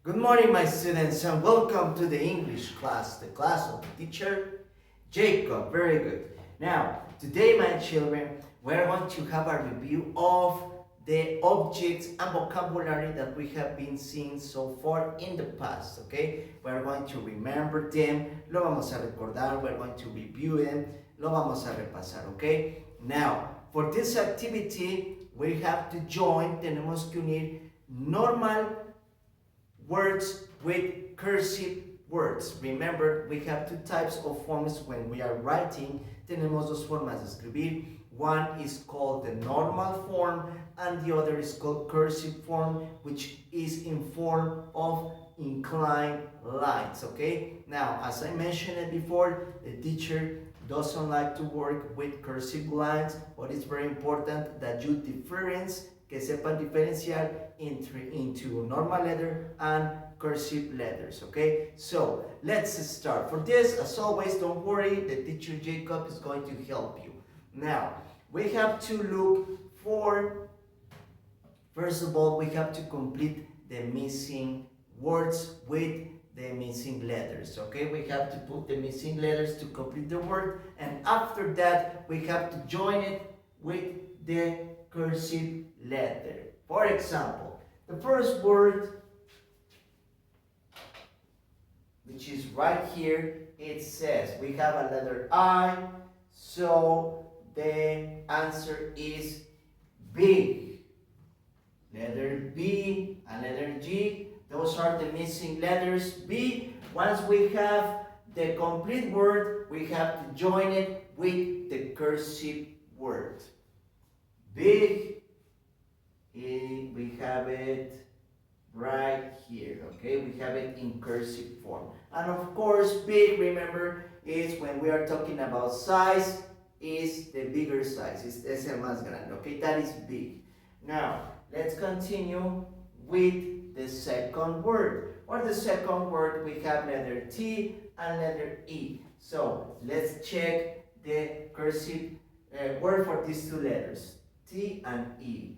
Good morning, my students, and welcome to the English class, the class of the teacher, Jacob. Very good. Now, today, my children, we're going to have a review of the objects and vocabulary that we have been seeing so far in the past, okay? We're going to remember them, lo vamos a recordar, we're going to review them, lo vamos a repasar, okay? Now, for this activity, we have to join, tenemos que unir normal words with cursive words. Remember, we have two types of forms when we are writing. Tenemos dos formas de escribir. One is called the normal form and the other is called cursive form, which is in form of inclined lines, okay? Now, as I mentioned it before, the teacher doesn't like to work with cursive lines, but it's very important that you differentiate, que sepan diferenciar into normal letter and cursive letters, okay? So let's start. For this, as always, don't worry, the teacher Jacob is going to help you. Now, we have to look for, first of all, we have to complete the missing words with the missing letters, okay? We have to put the missing letters to complete the word, and after that, we have to join it with the cursive letter. For example, the first word, which is right here, it says we have a letter I, so the answer is big. Letter B and letter G, those are the missing letters. B, once we have the complete word, we have to join it with the cursive word. Big, we have it right here, okay? We have it in cursive form. And of course, big, remember, is when we are talking about size, is the bigger size, es el más grande, okay? That is big. Now, let's continue with the second word. For the second word, we have letter T and letter E. So, let's check the cursive word for these two letters. T and E.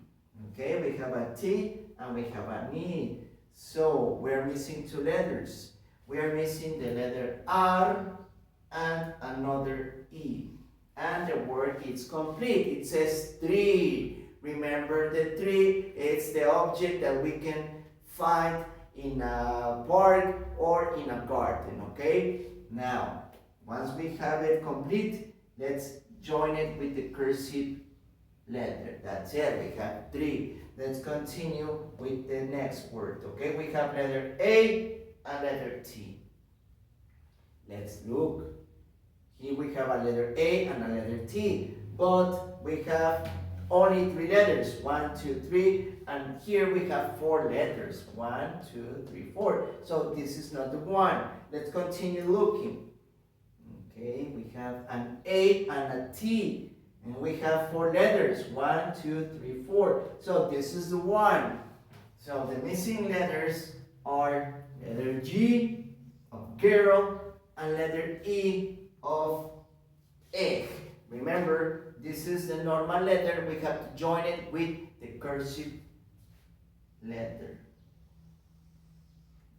Okay, we have a T and we have an E. So we're missing two letters. We are missing the letter R and another E. And the word is complete. It says tree. Remember the tree, it's the object that we can find in a park or in a garden, okay? Now, once we have it complete, let's join it with the cursive letter. That's it, we have three. Let's continue with the next word, okay? We have letter A and letter T. Let's look. Here we have a letter A and a letter T, but we have only three letters, 1, 2, 3, and here we have four letters, 1, 2, 3, 4. So this is not the one. Let's continue looking. Okay, we have an A and a T. And we have four letters, 1, 2, 3, 4. So this is the one. So the missing letters are letter G of girl and letter E of egg. Remember, this is the normal letter. We have to join it with the cursive letter.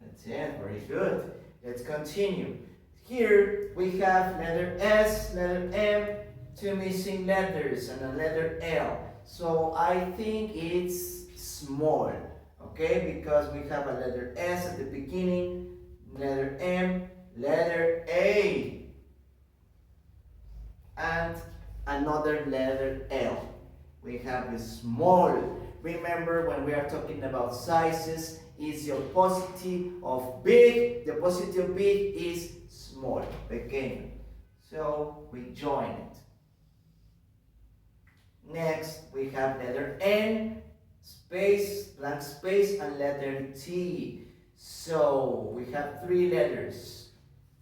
That's it, very good. Let's continue. Here we have letter S, letter M, two missing letters and a letter L. So I think it's small, okay? Because we have a letter S at the beginning, letter M, letter A, and another letter L. We have a small. Remember, when we are talking about sizes, is the opposite of big. The opposite of big is small, pequeño. So we join it. Next, we have letter N, space, blank space, and letter T. So we have three letters.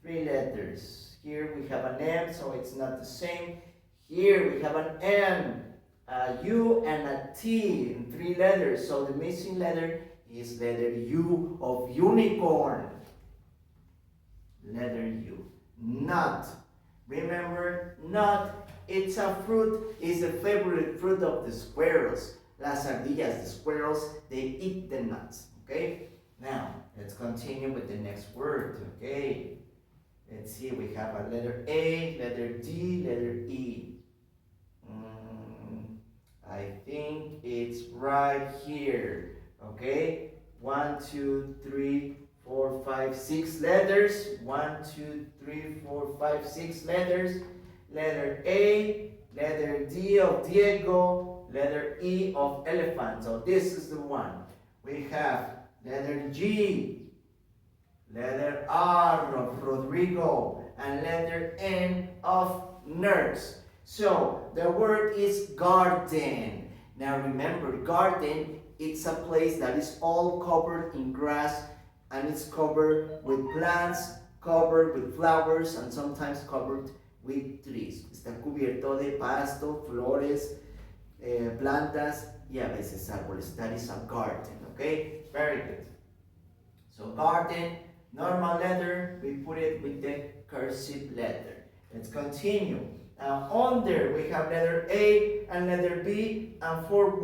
Three letters. Here we have an M, so it's not the same. Here we have an N, a U, and a T in three letters. So the missing letter is letter U of unicorn. Letter U. Nut. Remember, nut. It's a fruit, it's the favorite fruit of the squirrels. Las ardillas, the squirrels, they eat the nuts, okay? Now, let's continue with the next word, okay? Let's see, we have a letter A, letter D, letter E. I think it's right here, okay? 1, 2, 3, 4, 5, 6 letters. 1, 2, 3, 4, 5, 6 letters. Letter A, letter D of Diego, letter E of elephant. So this is the one. We have letter G, letter R of Rodrigo, and letter N of nurse. So the word is garden. Now remember, garden, it's a place that is all covered in grass, and it's covered with plants, covered with flowers, and sometimes covered with trees. Está cubierto de pasto, flores, plantas, y a veces árboles. That is a garden, okay? Very good. So garden, normal letter, we put it with the cursive letter. Let's continue. Now on there we have letter A and letter B and four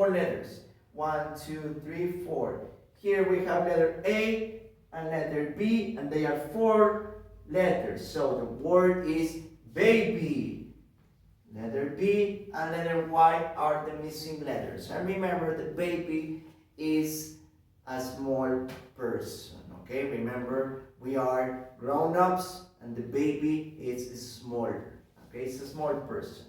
letters. 1, 2, 3, 4. Here we have letter A and letter B, and they are 4 letters. So the word is baby. Letter B and letter Y are the missing letters. And remember, the baby is a small person. Okay, remember, we are grown-ups and the baby is small. Okay, it's a small person.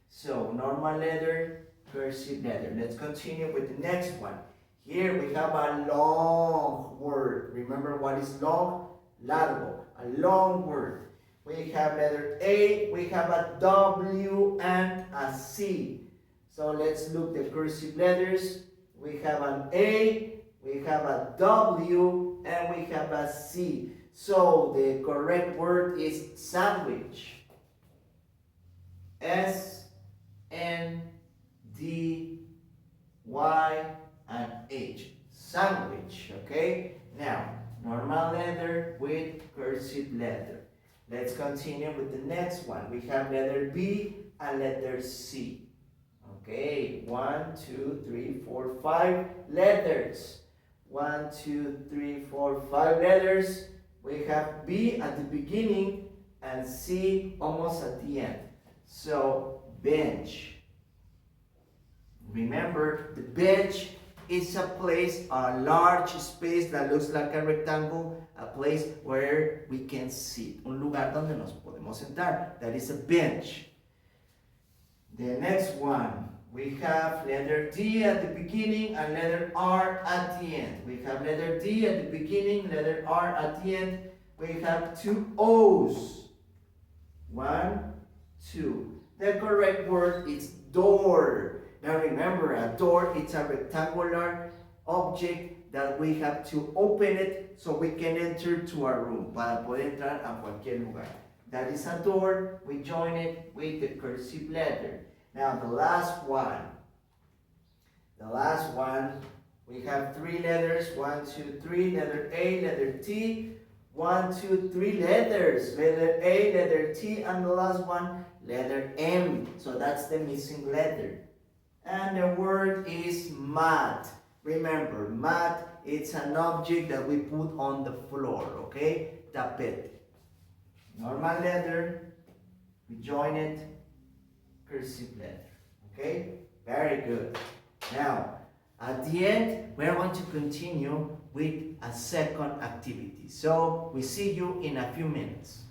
So normal letter, cursive letter. Let's continue with the next one. Here we have a long word. Remember what is long? Largo. A long word. We have letter A, we have a W and a C. So let's look the cursive letters. We have an A, we have a W, and we have a C. So the correct word is sandwich. S-N-D-Y and H. Sandwich, okay? Now, normal letter with cursive letter. Let's continue with the next one. We have letter B and letter C. Okay, 1, 2, 3, 4, 5 letters. 1, 2, 3, 4, 5 letters. We have B at the beginning and C almost at the end. So, bench. Remember, the bench is a place, a large space that looks like a rectangle, a place where we can sit. Un lugar donde nos podemos sentar. That is a bench. The next one, we have letter D at the beginning and letter R at the end. We have letter D at the beginning, letter R at the end. We have 2 O's. 1, 2. The correct word is door. Now remember, a door, it's a rectangular object that we have to open it so we can enter to our room. Para poder entrar a cualquier lugar. That is a door. We join it with the cursive letter. Now the last one. The last one, we have 3 letters. 1, 2, 3. Letter A, letter T. 1, 2, 3 letters. Letter A, letter T, and the last one, letter M. So that's the missing letter. And the word is mat. Remember, mat, it's an object that we put on the floor, okay? Tapete. Normal letter, we join it, cursive letter, okay? Very good. Now, at the end, we're going to continue with a second activity. So, we see you in a few minutes.